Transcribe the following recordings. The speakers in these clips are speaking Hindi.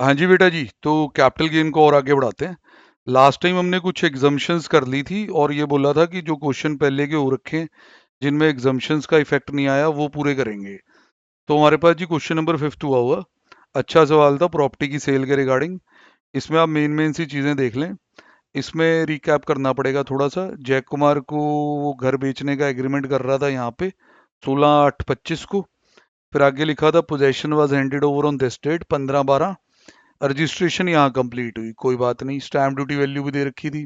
हाँ जी बेटा जी, तो कैपिटल गेन को और आगे बढ़ाते हैं। लास्ट टाइम हमने कुछ एग्जम्पशंस कर ली थी और ये बोला था कि जो क्वेश्चन पहले के हो रखे हैं जिनमें एग्जम्पशंस का इफेक्ट नहीं आया वो पूरे करेंगे। तो हमारे पास जी क्वेश्चन नंबर 5 हुआ हुआ। अच्छा सवाल था प्रॉपर्टी की सेल के रिगार्डिंग। इसमें आप मेन मेन सी चीज़ें देख लें। इसमें रिकैप करना पड़ेगा थोड़ा सा। जय कुमार को वो घर बेचने का एग्रीमेंट कर रहा था यहाँ पे 16/8/25 को। फिर आगे लिखा था possession was handed over on this date 15/12। Registration यहाँ कंप्लीट हुई, कोई बात नहीं। स्टैम्प ड्यूटी वैल्यू भी दे रखी थी।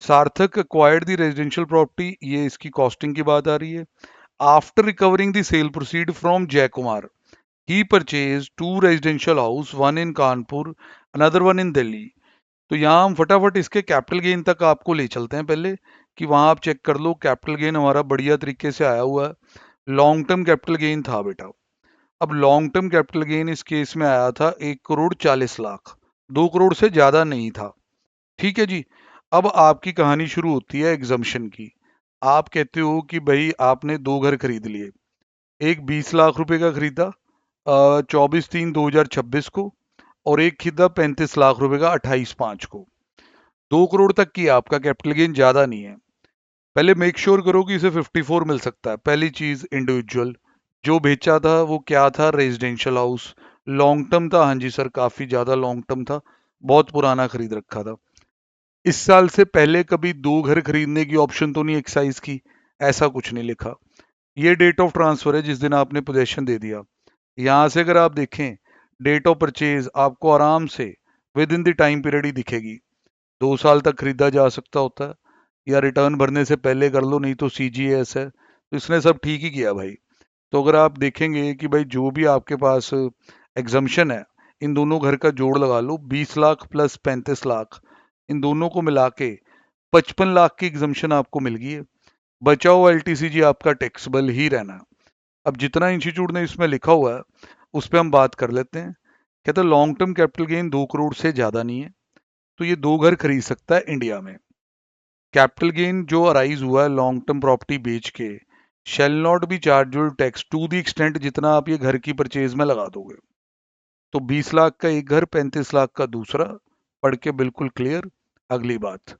सार्थक acquired दी रेजिडेंशियल प्रॉपर्टी, ये इसकी कॉस्टिंग की बात आ रही है। After recovering the sale proceed from Jay Kumar he purchase 2 residential house, one in Kanpur, another one in Delhi. तो यहाँ हम फटाफट इसके कैपिटल गेन तक आपको ले चलते हैं पहले, कि वहां आप चेक कर लो कैपिटल गेन हमारा बढ़िया तरीके से आया हुआ है। लॉन्ग टर्म कैपिटल गेन था बेटा। अब लॉन्ग टर्म कैपिटल गेन इस केस में आया था 1,40,00,000, 2 करोड़ से ज्यादा नहीं था। ठीक है जी। अब आपकी कहानी शुरू होती है एग्जम्पशन की। आप कहते हो कि भाई आपने दो घर खरीद लिए। एक 20 लाख रुपए का खरीदा 24/3/2026 को, और एक खरीदा 35 लाख रुपए का 28/5 को। 2 करोड़ तक की आपका कैपिटल गेन ज्यादा नहीं है। पहले मेक श्योर करो कि इसे 54 मिल सकता है। पहली चीज इंडिविजुअल जो बेचा था वो क्या था, रेजिडेंशियल हाउस। लॉन्ग टर्म था, हाँ जी सर, काफी ज्यादा लॉन्ग टर्म था, बहुत पुराना खरीद रखा था। इस साल से पहले कभी दो घर खरीदने की ऑप्शन तो नहीं एक्साइज की, ऐसा कुछ नहीं लिखा। ये डेट ऑफ ट्रांसफर है जिस दिन आपने पोजेशन दे दिया। यहां से अगर आप देखें डेट ऑफ परचेज आपको आराम से within the time period ही दिखेगी। 2 साल तक खरीदा जा सकता होता है, या रिटर्न भरने से पहले कर लो, नहीं तो सीजीएस है। तो इसने सब ठीक ही किया भाई। तो अगर आप देखेंगे कि भाई जो भी आपके पास एग्जम्पशन है, इन दोनों घर का जोड़ लगा लो, 20 लाख प्लस 35 लाख, इन दोनों को मिला के 55 लाख की एग्जम्पशन आपको मिल गई है। बचा हुआ एलटीसीजी आपका टैक्सेबल ही रहना है। अब जितना इंस्टीट्यूट ने इसमें लिखा हुआ है उस पर हम बात कर लेते हैं। कहते हैं long term capital gain 2 crore से ज्यादा नहीं है, तो ये दो घर खरीद सकता है इंडिया में। कैपिटल गेन जो अराइज हुआ है लॉन्ग टर्म प्रॉपर्टी बेच के shall not be chargeable tax to the extent जितना आप ये घर की परचेज में लगा दोगे। तो 20 लाख का एक घर, 35 लाख का दूसरा, पढ़ के बिल्कुल क्लियर। अगली बात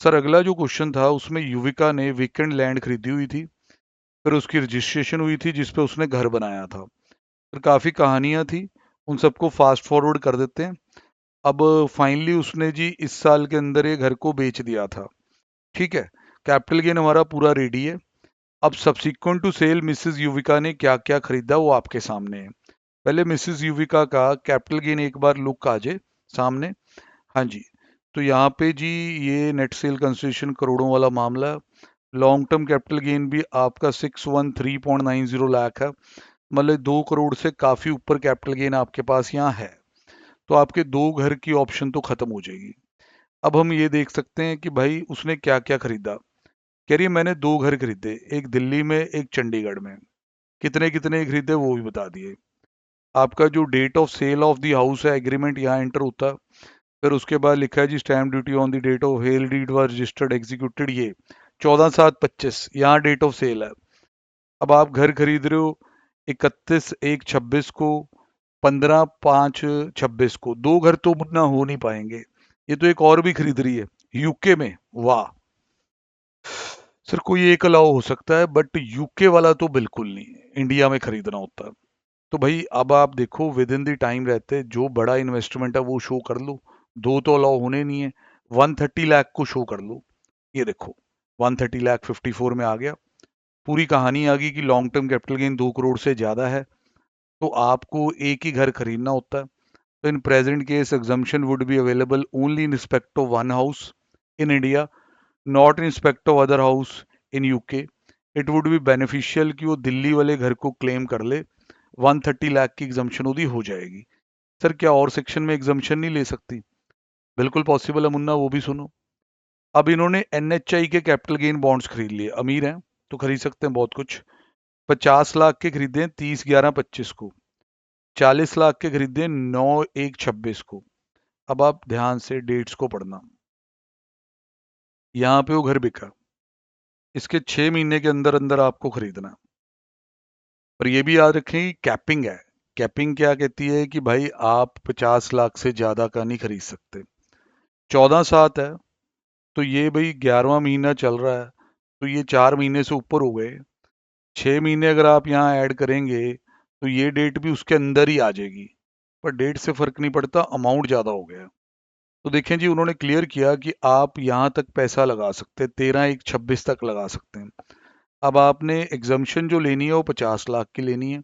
सर, अगला जो क्वेश्चन था उसमें युविका ने वीकेंड लैंड खरीदी हुई थी, फिर उसकी रजिस्ट्रेशन हुई थी जिसपे उसने घर बनाया था। फिर काफी कहानियां थी, उन सबको फास्ट फॉरवर्ड कर देते हैं। अब फाइनली उसने जी इस साल के अंदर ये घर को बेच दिया था। ठीक है, कैपिटल गेन हमारा पूरा रेडी है। अब subsequent to sale Mrs Yuvika ने क्या क्या खरीदा वो आपके सामने है। पहले मिसेस युविका का कैपिटल गेन एक बार लुक आ जाए सामने। हाँ जी। तो यहाँ पे जी ये नेट सेल कंसिडरेशन करोड़ों वाला मामला है। लॉन्ग टर्म कैपिटल गेन भी आपका 613.90 लाख है। मतलब 2 करोड़ से काफी ऊपर कैपिटल गेन आपके पास यहाँ है। तो आपके दो घर की ऑप्शन तो खत्म हो जाएगी। अब हम ये देख सकते हैं कि भाई उसने क्या क्या खरीदा। कह रही है मैंने दो घर खरीदे, एक दिल्ली में एक चंडीगढ़ में। कितने कितने खरीदे वो भी बता दिए। आपका जो date of sale of the house है एग्रीमेंट यहाँ एंटर होता है। फिर उसके बाद लिखा है G stamp duty on the date of sale deed was registered executed, ये 14/7/25 यहाँ डेट ऑफ सेल है। अब आप घर खरीद रहे हो 31/1/26 को, 15/5/26 को। दो घर तो मुन्ना हो नहीं पाएंगे। ये तो एक और भी खरीद रही है यूके में, वाह। सर कोई एक अलाउ हो सकता है बट यूके वाला तो बिल्कुल नहीं, इंडिया में खरीदना होता है। तो भाई अब आप देखो विद इन द टाइम रहते जो बड़ा इन्वेस्टमेंट है वो शो कर लो। दो तो अलाउ होने नहीं है। 130 लाख को शो कर लो। ये देखो 130 लाख 54 में आ गया। पूरी कहानी आ गई कि long term capital gain 2 crore से ज्यादा है, तो आपको एक ही घर खरीदना होता है। तो in present case exemption would be available only in respect of one house in India, not in respect of other house in UK. It would be beneficial कि वो दिल्ली वाले घर को क्लेम कर ले। 130 लाख की एग्जम्पशन उसकी हो जाएगी। सर क्या और सेक्शन में एग्जम्पशन नहीं ले सकती? बिल्कुल पॉसिबल है मुन्ना, वो भी सुनो। अब इन्होंने एनएचआई के कैपिटल गेन बॉन्ड्स खरीद लिए, अमीर हैं तो खरीद सकते हैं बहुत कुछ। 50 लाख के खरीदे 30/11/25 को, 40 लाख के खरीदे 9/1/26 को। अब आप ध्यान से डेट्स को पढ़ना। यहाँ पे वो घर बिका, इसके 6 महीने के अंदर अंदर आपको खरीदना। पर ये भी याद रखें कि कैपिंग है। कैपिंग क्या कहती है कि भाई आप 50 लाख से ज़्यादा का नहीं खरीद सकते। 14/7 है, तो ये भाई 11वां महीना चल रहा है, तो ये 4 महीने से ऊपर हो गए। 6 महीने अगर आप यहाँ ऐड करेंगे तो ये डेट भी उसके अंदर ही आ जाएगी, पर डेट से फर्क नहीं पड़ता, अमाउंट ज़्यादा हो गया है। तो देखें जी, उन्होंने क्लियर किया कि आप यहाँ तक पैसा लगा सकते हैं, 13/1/26 तक लगा सकते हैं। अब आपने एग्जम्पशन जो लेनी है वो 50 लाख की लेनी है,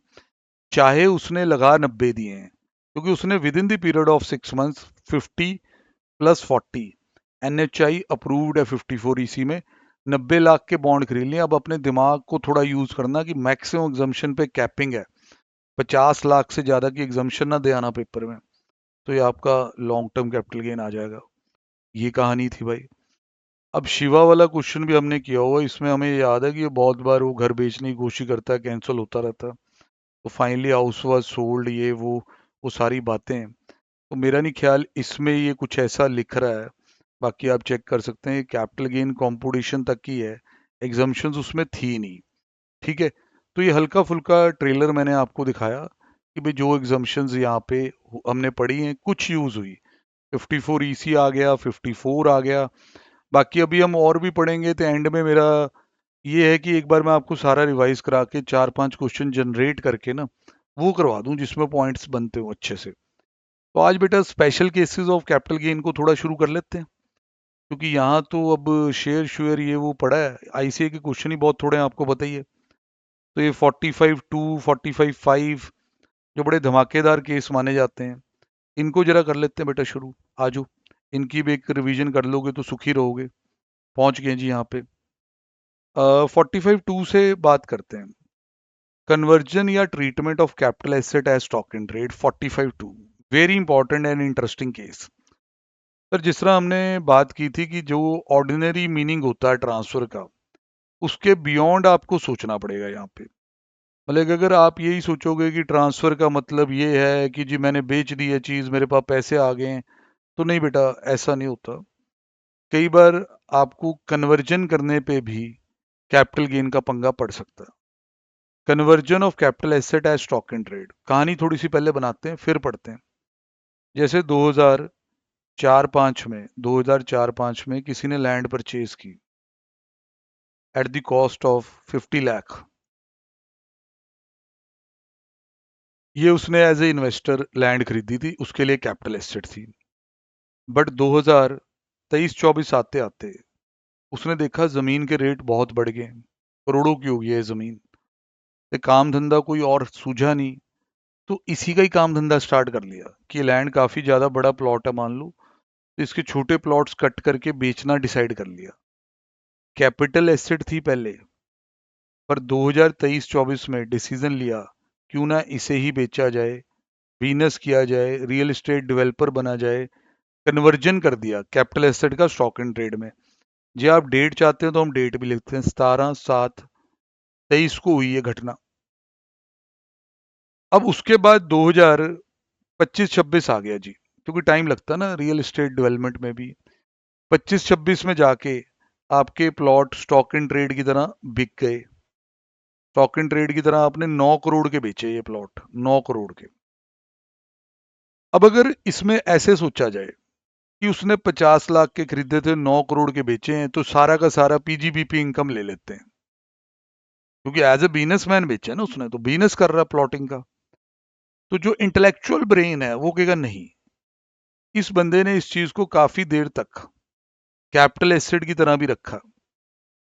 चाहे उसने लगा 90 दिए हैं, क्योंकि उसने with in the period of 6 months 50 + 40 NHI approved है 54 EC में 90 लाख के बॉन्ड खरीद लिए। अब अपने दिमाग को थोड़ा यूज करना कि मैक्सिमम एग्जम्पशन पे कैपिंग है, 50 लाख से ज्यादा की एग्जम्पशन ना दे आना पेपर में, तो ये आपका लॉन्ग टर्म कैपिटल गेन आ जाएगा। ये कहानी थी भाई। अब शिवा वाला क्वेश्चन भी हमने किया हुआ, इसमें हमें याद है कि ये बहुत बार वो घर बेचने की कोशिश करता है, कैंसिल होता रहता है, तो फाइनली हाउस वाज सोल्ड, ये वो सारी बातें हैं। तो मेरा नहीं ख्याल इसमें ये कुछ ऐसा लिख रहा है, बाकी आप चेक कर सकते हैं, कैपिटल गेन कंपटीशन तक की है, एग्जम्पशंस उसमें थी नहीं। ठीक है, तो ये हल्का फुल्का ट्रेलर मैंने आपको दिखाया कि भाई जो एग्जम्पशंस यहाँ पे हमने पढ़ी हैं कुछ यूज हुई, 54 EC आ गया, 54 आ गया, बाकी अभी हम और भी पढ़ेंगे। तो एंड में मेरा ये है कि एक बार मैं आपको सारा रिवाइज करा के 4-5 क्वेश्चन जनरेट करके ना वो करवा दूं जिसमें पॉइंट्स बनते हो अच्छे से। तो आज बेटा special cases of capital gain को थोड़ा शुरू कर लेते हैं, क्योंकि यहाँ तो अब शेयर शेयर ये वो पड़ा है, आईसीए के क्वेश्चन ही बहुत थोड़े हैं, आपको बताइए। तो ये 45-2, 45-5 जो बड़े धमाकेदार केस माने जाते हैं, इनको जरा कर लेते हैं बेटा शुरू। आजो, इनकी भी एक रिवीजन कर लोगे तो सुखी रहोगे। पहुंच गए जी यहाँ पे। 45-2 से बात करते हैं, कन्वर्जन या treatment of capital asset as stock in trade. 45-2 very important and interesting case. Sir जिस तरह हमने बात की थी कि जो ऑर्डिनरी मीनिंग होता है ट्रांसफर का, उसके बियॉन्ड आपको सोचना पड़ेगा यहाँ पे। मतलब कि अगर आप यही सोचोगे कि ट्रांसफर का मतलब ये है कि जी मैंने बेच दी है चीज, मेरे पास पैसे आ गए हैं, तो नहीं बेटा, ऐसा नहीं होता। कई बार आपको कन्वर्जन करने पे भी कैपिटल गेन का पंगा पड़ सकता है। Conversion of capital asset as stock in trade, कहानी थोड़ी सी पहले बनाते हैं फिर पढ़ते हैं। जैसे 2004-5 में किसी ने लैंड परचेज की at the cost of 50 lakh. ये उसने एज ए इन्वेस्टर लैंड खरीदी थी, उसके लिए कैपिटल एसेट थी। बट 2023-24 आते आते उसने देखा जमीन के रेट बहुत बढ़ गए, करोड़ों की हो गई है जमीन, ते काम धंधा कोई और सूझा नहीं, तो इसी का ही काम धंधा स्टार्ट कर लिया कि लैंड काफी ज्यादा बड़ा प्लॉट है मान लो, तो इसके छोटे प्लॉट्स कट करके बेचना डिसाइड कर लिया। कैपिटल एसेट थी पहले, पर 2023-24 में डिसीजन लिया क्यों ना इसे ही बेचा जाए, बिजनेस किया जाए, रियल एस्टेट डेवलपर बना जाए, कन्वर्जन कर दिया कैपिटल एसेट का स्टॉक इन ट्रेड में। जी आप डेट चाहते हैं तो हम डेट भी लिखते हैं, 17/7/23 को हुई ये घटना। अब उसके बाद 2025-26 आ गया जी, क्योंकि टाइम लगता है ना रियल एस्टेट डेवलपमेंट में भी। 25-26 में जाके आपके प्लॉट स्टॉक इन ट्रेड की तरह बिक गए। स्टॉक इन ट्रेड की तरह आपने 9 करोड़ के बेचे ये प्लॉट, 9 करोड़ के। अब अगर इसमें ऐसे सोचा जाए कि उसने 50 लाख के खरीदे थे, 9 करोड़ के बेचे हैं, तो सारा का सारा पीजीबीपी इनकम ले लेते हैं, क्योंकि एज ए बिजनेसमैन बेचे ना उसने, तो बिजनेस कर रहा प्लॉटिंग का। तो जो इंटेलेक्चुअल ब्रेन है वो कहेगा नहीं, इस बंदे ने इस चीज को काफी देर तक कैपिटल एसेट की तरह भी रखा,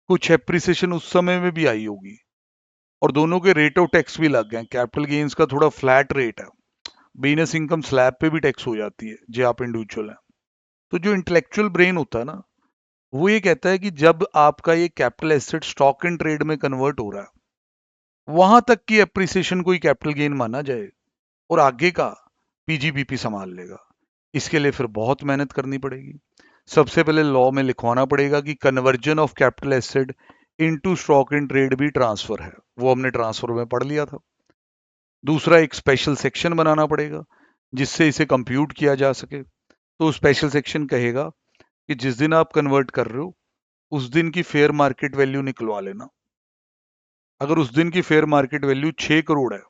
कुछ एप्रिसिएशन उस समय में भी आई होगी, और दोनों के रेट ऑफ टैक्स भी लग गए। कैपिटल गेन्स का थोड़ा फ्लैट रेट है, बिजनेस इनकम स्लैब पे भी टैक्स हो जाती है जो आप इंडिविजुअल हैं। तो जो इंटेलेक्चुअल ब्रेन होता है ना, वो ये कहता है कि जब आपका ये capital asset stock in trade में कन्वर्ट हो रहा है, वहां तक की एप्रिसिएशन कोई कैपिटल गेन माना जाए, और आगे का पीजीबीपी संभाल लेगा। इसके लिए फिर बहुत मेहनत करनी पड़ेगी। सबसे पहले लॉ में लिखवाना पड़ेगा कि conversion of capital asset into stock in trade भी ट्रांसफर है, वो हमने ट्रांसफर में पढ़ लिया था। दूसरा, एक स्पेशल सेक्शन बनाना पड़ेगा जिससे इसे कंप्यूट किया जा सके। तो स्पेशल सेक्शन कहेगा कि जिस दिन आप कन्वर्ट कर रहे हो उस दिन की फेयर मार्केट वैल्यू निकलवा लेना। अगर उस दिन की फेयर मार्केट वैल्यू 6 करोड़ है,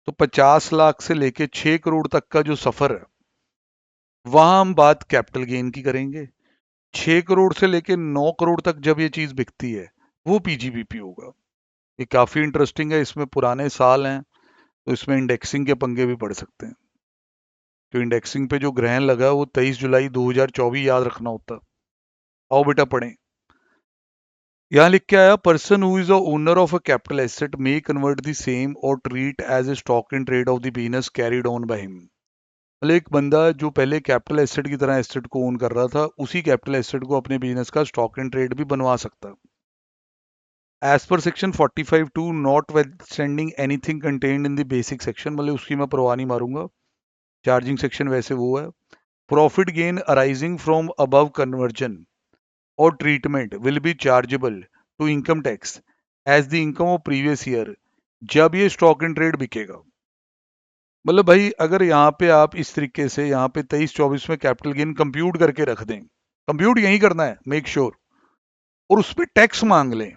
तो 50 लाख से लेके 6 करोड़ तक का जो सफर है, वहां हम बात कैपिटल गेन की करेंगे। 6 करोड़ से लेके 9 करोड़ तक जब ये चीज बिकती है, वो पीजीबीपी होगा। ये काफी इंटरेस्टिंग है, इसमें पुराने साल हैं, तो इसमें इंडेक्सिंग के पंगे भी पड़ सकते हैं। तो इंडेक्सिंग पे जो ग्रहण लगा वो 23 जुलाई 2024 याद रखना होता। आओ बेटा पढ़ें। यहाँ लिख के आया, person who is the owner of a capital asset may convert the same or treat as a stock in trade of the business carried on by him. मतलब एक बंदा जो पहले कैपिटल एसेट की तरह एसेट को ओन कर रहा था, उसी कैपिटल एसेट को अपने बिजनेस का स्टॉक इन ट्रेड भी बनवा सकता। As per section 45(2) notwithstanding anything contained in the basic section, मतलब उसकी मैं परवाह नहीं मारूंगा, चार्जिंग सेक्शन वैसे वो है। Profit gain arising from above conversion और treatment will be chargeable to income tax as the income of previous year, जब ये स्टॉक इन ट्रेड बिकेगा। मतलब भाई अगर यहाँ पे आप इस तरीके से यहाँ पे 23-24 में कैपिटल गेन कंप्यूट करके रख दें, कंप्यूट यही करना है मेक श्योर, और उस पर टैक्स मांग लें,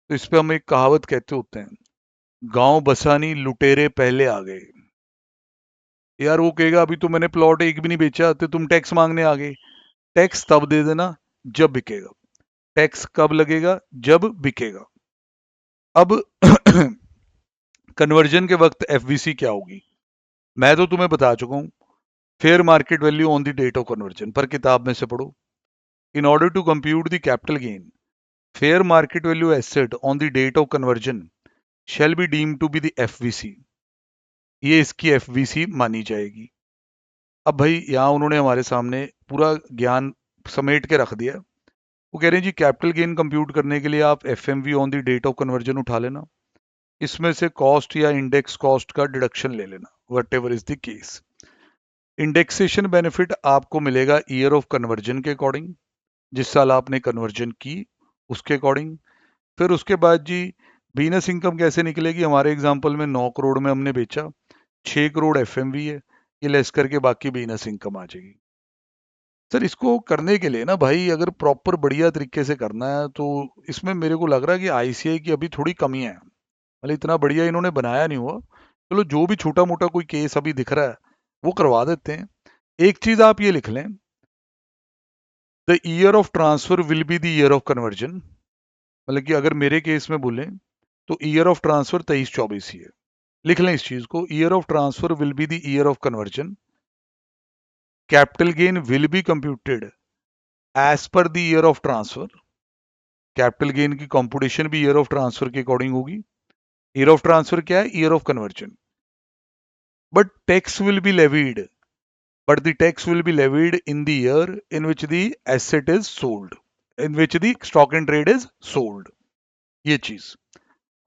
तो इस पे हम एक कहावत कहते होते हैं, गांव बसानी लुटेरे पहले आ गए। यार वो कहेगा अभी तो मैंने प्लॉट एक भी नहीं बेचा, तो तुम टैक्स मांगने आ गए। टैक्स तब दे देना जब बिकेगा। टैक्स कब लगेगा? जब बिकेगा। अब कन्वर्जन के वक्त एफवीसी क्या होगी, मैं तो तुम्हें बता चुका हूं, fair market value on the date of conversion, पर किताब में से पढ़ो। In order to compute the capital gain, fair market value asset on the date of conversion shall be deem to be the FVC, ये इसकी एफवीसी मानी जाएगी। अब भाई यहाँ उन्होंने हमारे सामने पूरा ज्ञान समेट के रख दिया। वो कह रहे हैं जी कैपिटल गेन कंप्यूट करने के लिए आप FMV on the date of conversion उठा लेना, इसमें से कॉस्ट या इंडेक्स कॉस्ट का डिडक्शन ले लेना, what ever is the case. Indexation benefit आपको मिलेगा ईयर ऑफ कन्वर्जन के अकॉर्डिंग, जिस साल आपने कन्वर्जन की उसके अकॉर्डिंग। फिर उसके बाद जी बिजनेस इनकम कैसे निकलेगी, हमारे एग्जांपल में 9 करोड़ में हमने बेचा, 6 करोड़ एफएमवी है, ये लेस करके बाकी बिजनेस इनकम आ जाएगी। सर इसको करने के लिए ना भाई, अगर प्रॉपर बढ़िया तरीके से करना है तो इसमें मेरे को लग रहा है कि आईसीआई की अभी थोड़ी कमी है, मतलब इतना बढ़िया इन्होंने बनाया नहीं हुआ। चलो जो भी छोटा मोटा कोई केस अभी दिख रहा है वो करवा देते हैं। एक चीज आप ये लिख लें, the year of transfer will be the year of conversion. मतलब कि अगर मेरे केस में बोले तो ईयर ऑफ ट्रांसफर 23-24 ही है, लिख लें इस चीज को, year of transfer will be the year of conversion, capital gain will be computed as per the year of transfer, capital gain की कंप्यूटेशन भी ईयर ऑफ ट्रांसफर के अकॉर्डिंग होगी। ईयर ऑफ ट्रांसफर क्या है? Year of conversion. But tax will be levied, but the tax will be levied in the year in which the asset is sold, in which the stock and trade is sold। ये चीज।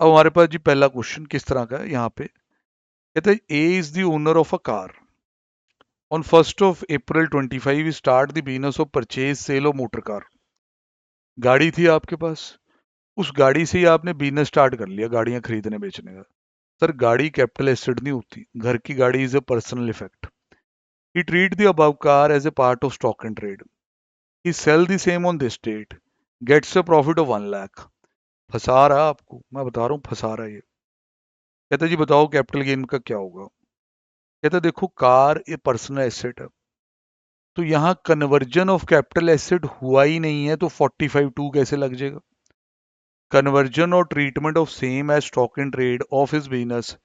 अब हमारे पास जी पहला क्वेश्चन किस तरह का है यहाँ पे, कहते हैं A is the owner of a car, on 1 April 2025 start the business of purchase sale of motor car. गाड़ी थी आपके पास, उस गाड़ी से ही आपने बिजनेस स्टार्ट कर लिया गाड़ियां खरीदने बेचने का। सर गाड़ी कैपिटल एसेट नहीं होती, घर की गाड़ी is a personal effect. He treat the above car as a part of stock and trade, he sell the same on this date, gets a profit of 1 lakh. फंसा रहा है आपको, मैं बता रहा हूँ फंसा रहा है ये। कहता जी बताओ कैपिटल गेन का क्या होगा। कहता देखो कार ये पर्सनल एसेट है, तो यहाँ कन्वर्जन ऑफ कैपिटल एसेट हुआ ही नहीं है, तो 45(2) कैसे लग जाएगा। कन्वर्जन और treatment of same as stock in trade of his business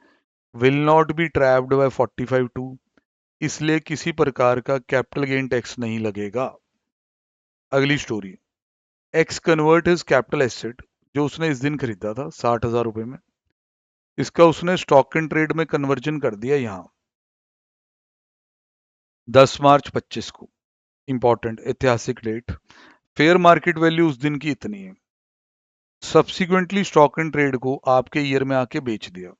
will not be trapped by 45(2), इसलिए किसी प्रकार का कैपिटल गेन टैक्स नहीं लगेगा। अगली story, x convert his capital asset, जो उसने इस दिन खरीदा था 60,000 रुपए में, इसका उसने स्टॉक इन ट्रेड में कन्वर्जन कर दिया यहाँ 10 मार्च 25 को। इंपॉर्टेंट ऐतिहासिक डेट, फेयर मार्केट वैल्यू उस दिन की इतनी है, सब्सिक्वेंटली स्टॉक इन ट्रेड को आपके ईयर में आके बेच दिया,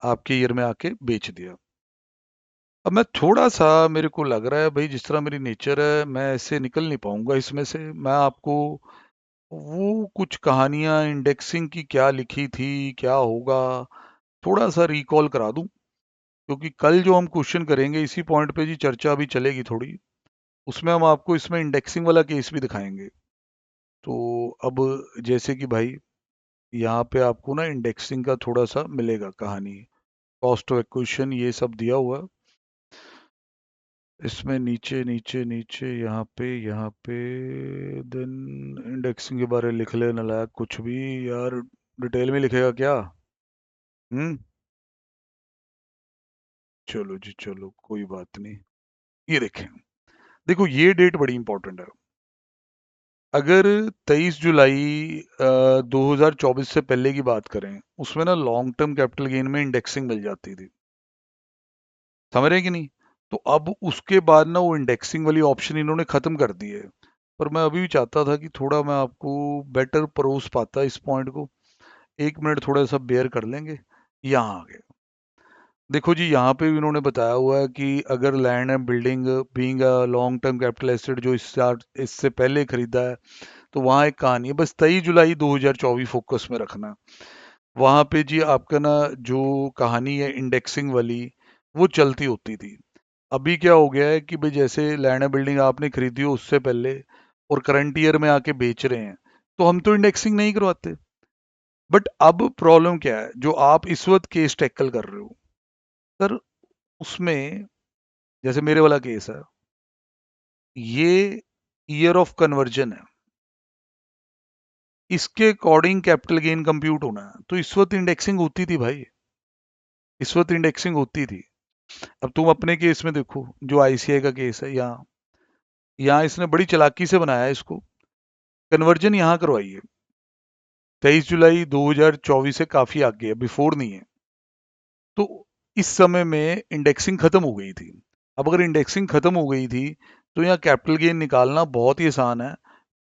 आपके ईयर में आके बेच दिया। अब मैं थोड़ा सा, मेरे को लग रहा है भाई जिस तरह मेरी नेचर है मैं ऐसे निकल नहीं पाऊंगा इसमें से, मैं आपको वो कुछ कहानियां इंडेक्सिंग की क्या लिखी थी क्या होगा थोड़ा सा रिकॉल करा दूं, क्योंकि कल जो हम क्वेश्चन करेंगे इसी पॉइंट पे जी चर्चा अभी चलेगी थोड़ी, उसमें हम आपको इसमें इंडेक्सिंग वाला केस भी दिखाएंगे। तो अब जैसे कि भाई यहाँ पे आपको ना इंडेक्सिंग का थोड़ा सा मिलेगा कहानी, कॉस्ट ऑफ एक्विजिशन ये सब दिया हुआ है। इसमें नीचे नीचे नीचे यहाँ पे देन इंडेक्सिंग के बारे में लिख ले नालायक कुछ भी। यार डिटेल में लिखेगा क्या? हम्म। चलो जी चलो, कोई बात नहीं। ये देखें, देखो ये डेट बड़ी इंपॉर्टेंट है। अगर 23 जुलाई 2024 से पहले की बात करें, उसमें ना लॉन्ग टर्म कैपिटल गेन में इंडेक्सिंग मिल जाती थी। समझ रहे हैं कि नहीं? तो अब उसके बाद ना वो इंडेक्सिंग वाली ऑप्शन इन्होंने खत्म कर दी है। पर मैं अभी भी चाहता था कि थोड़ा मैं आपको बेटर परोस पाता इस पॉइंट को। 1 मिनट थोड़ा सा बेयर कर लेंगे। यहाँ आ गए। देखो जी, यहाँ पे भी इन्होंने बताया हुआ है कि अगर land and building being a long term capital asset जो इससे पहले खरीदा है, तो वहाँ एक कहानी है। बस 23 जुलाई 2024 फोकस में रखना। वहाँ पे जी आपका ना जो कहानी है इंडेक्सिंग वाली, वो चलती होती थी। अभी क्या हो गया है कि भाई जैसे लैंड एंड बिल्डिंग आपने खरीदी हो उससे पहले और करंट ईयर में आके बेच रहे हैं, तो हम तो इंडेक्सिंग नहीं करवाते। बट अब प्रॉब्लम क्या है, जो आप इस वक्त केस टैकल कर रहे हो सर, उसमें जैसे मेरे वाला केस है, ये ईयर ऑफ कन्वर्जन है। इसके अकॉर्डिंग कैपिटल गेन कंप्यूट होना है, तो इस वक्त इंडेक्सिंग होती थी भाई। इस वक्त इंडेक्सिंग होती थी। अब तुम अपने केस में देखो, जो आईसीआई का केस है, यहाँ यहाँ इसने बड़ी चालाकी से बनाया है इसको। कन्वर्जन यहाँ करवाई है। 23 जुलाई 2024 से काफी आगे है, बिफोर नहीं है। तो इस समय में इंडेक्सिंग खत्म हो गई थी। अब अगर इंडेक्सिंग खत्म हो गई थी, तो यहाँ कैपिटल गेन निकालना बहुत ही आसान है।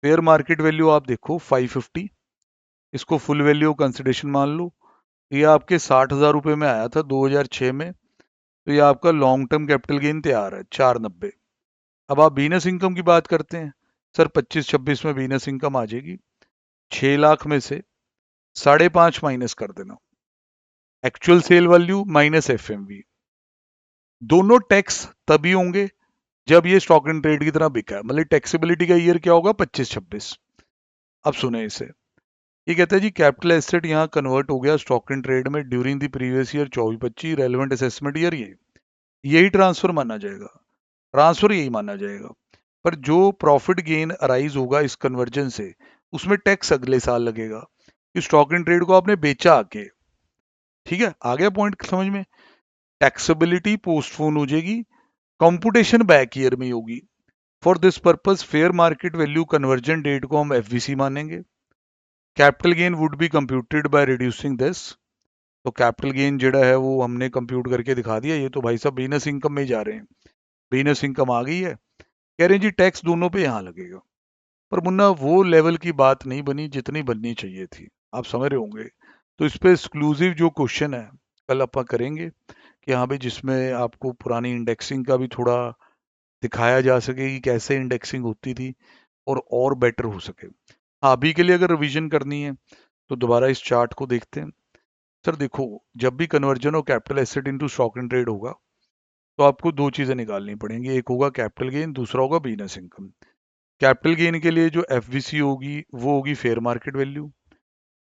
फेयर मार्केट वैल्यू आप देखो 550, इसको फुल वैल्यू कंसिडरेशन मान लो। ये आपके 60,000 रुपये में आया था 2006 में। तो ये आपका लॉन्ग टर्म कैपिटल गेन तैयार है 490। अब आप बीनस इनकम की बात करते हैं। सर 25-26 में बीनस इनकम आ जाएगी। 6 लाख में से 5.5 माइनस कर देना, actual sale value minus FMV. दोनों टैक्स तभी होंगे जब ये स्टॉक एंड ट्रेड की तरह बिका है। मतलब टैक्सेबिलिटी का ईयर क्या होगा? 25-26। अब सुने इसे। ये कहता है जी कैपिटल एसेट यहाँ कन्वर्ट हो गया स्टॉक एंड ट्रेड में during the previous year 24-25 relevant assessment year. ये यही ट्रांसफर माना जाएगा। ट्रांसफर यही माना जाएगा। पर जो प्रॉफिट गेन अराइज होगा इस कन्वर्जन से, उसमें टैक्स अगले साल लगेगा कि स्टॉक एंड ट्रेड को आपने बेचा आके। ठीक है, आ गया पॉइंट समझ में? टैक्सेबिलिटी पोस्टपोन हो जाएगी, कंपुटेशन बैक ईयर में होगी। For this purpose fair market value conversion date को हम एफवीसी मानेंगे। Capital gain would be computed by reducing this. तो कैपिटल गेन जेड़ा है वो हमने कंप्यूट करके दिखा दिया। ये तो भाई साहब बिजनेस इनकम में ही जा रहे हैं। बिजनेस इनकम आ गई है। कह रहे हैं जी टैक्स दोनों पे यहाँ लगेगा। पर मुन्ना वो लेवल की बात नहीं बनी जितनी बननी चाहिए थी। आप समझ रहे होंगे। तो इस पे एक्सक्लूसिव जो क्वेश्चन है कल अपन करेंगे, कि हाँ भाई जिसमें आपको पुरानी इंडेक्सिंग का भी थोड़ा दिखाया जा सके कि कैसे इंडेक्सिंग होती थी और बेटर हो सके। हाँ, अभी के लिए अगर रिवीजन करनी है तो दोबारा इस चार्ट को देखते हैं। सर देखो, जब भी conversion of capital asset into stock and trade होगा, तो आपको दो चीजें निकालनी पड़ेंगी। एक होगा कैपिटल गेन, दूसरा होगा बिजनेस इनकम। कैपिटल गेन के लिए जो एफवीसी होगी वो होगी फेयर मार्केट वैल्यू।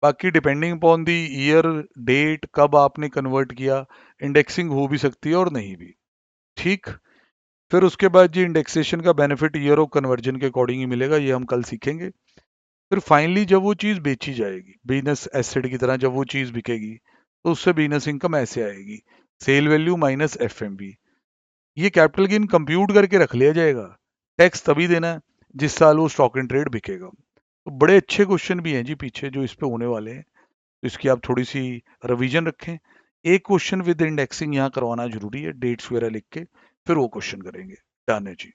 बाकी depending upon the year, date, कब आपने कन्वर्ट किया, इंडेक्सिंग हो भी सकती है और नहीं भी। ठीक। फिर उसके बाद जी इंडेक्सेशन का बेनिफिट ईयर ऑफ कन्वर्जन के अकॉर्डिंग ही मिलेगा, ये हम कल सीखेंगे। फिर फाइनली जब वो चीज़ बेची जाएगी बिजनेस एसेट की तरह, जब वो चीज़ बिकेगी, तो उससे बिजनेस इनकम ऐसे आएगी, सेल वैल्यू माइनस एफएमवी। ये कैपिटल गेन कंप्यूट करके रख लिया जाएगा। टैक्स तभी देना है जिस साल वो स्टॉक एंड ट्रेड बिकेगा। तो बड़े अच्छे क्वेश्चन भी हैं जी पीछे जो इस पे होने वाले हैं। तो इसकी आप थोड़ी सी रिवीजन रखें। एक क्वेश्चन विद इंडेक्सिंग यहाँ करवाना जरूरी है, डेट्स वगैरह लिख के। फिर वो क्वेश्चन करेंगे। डन है जी।